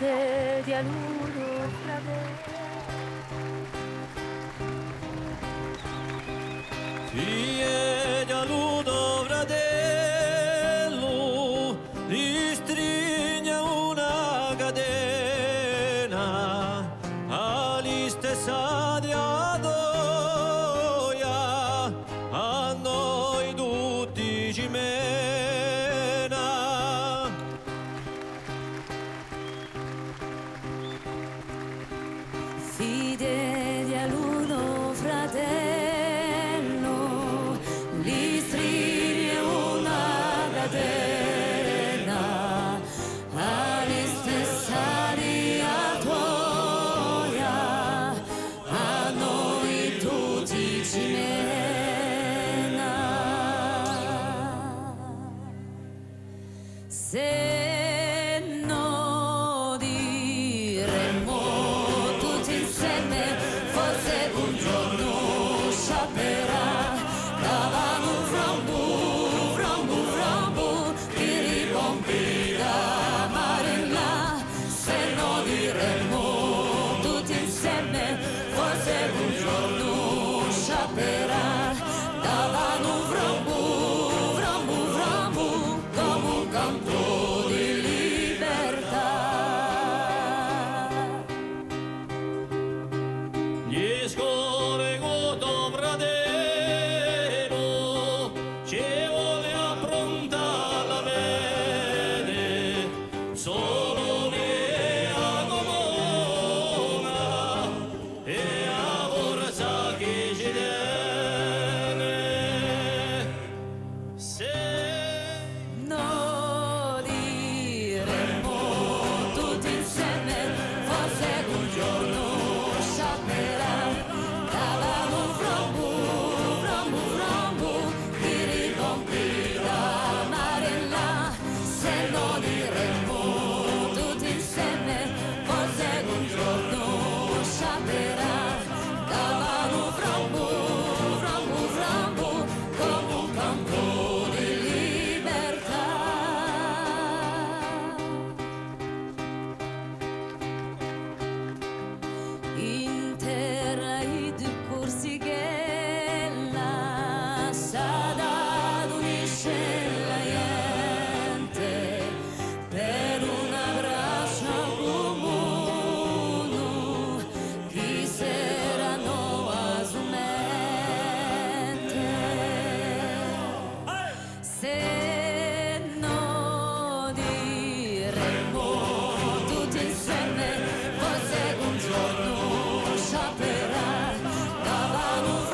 Dedi a l'uno Chiede a ludo fratello, ristringe una catena, ali stessa di adoia, a noi tutti ci mena. Fide di a l'uno fratello, li stringe una catena, ali stessa di atoia, a noi tutti ci mena. Se no diremmo tutti insieme, forse un giorno sciaperà, davamo un frambu, ti ripompi da mare in là. Se no diremmo tutti insieme, forse un giorno sciaperà, davamo un frambu, come un canto di libertà. Gli scuole godo fratello, ci vuole approntare la vede, solo ne a comuna e a forza che ci tiene. Se No diremmo tutti insieme, forse un giorno sciaperà, davamo un frambu, ti ripompi da mare in là. Se no diremmo tutti insieme, forse un giorno sciaperà, davamo un frambu, come un canto di libertà. In terra id corsighella, Sadat unisce la gente per una braccia comune, chi sera nuova su mente. Se no diremmo tutti insieme, forse un giorno sciaperà, davamo un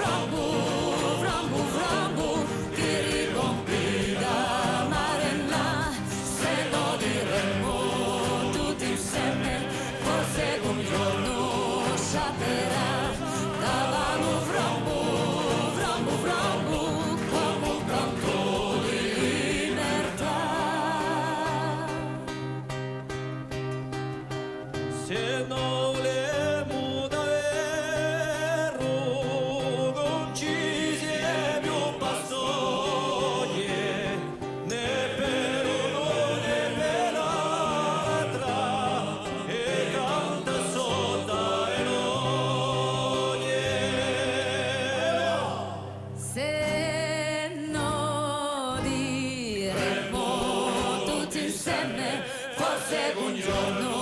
frambu, ti ripompi da mare in là. Se no diremmo tutti insieme, forse un giorno sciaperà, davamo un frambu, come un canto di libertà. se non le muta vero, non ci sia più pastoie, né per uno né per l'altra, e canta sotto e noie. Se no diremmo tutti insieme, forse un giorno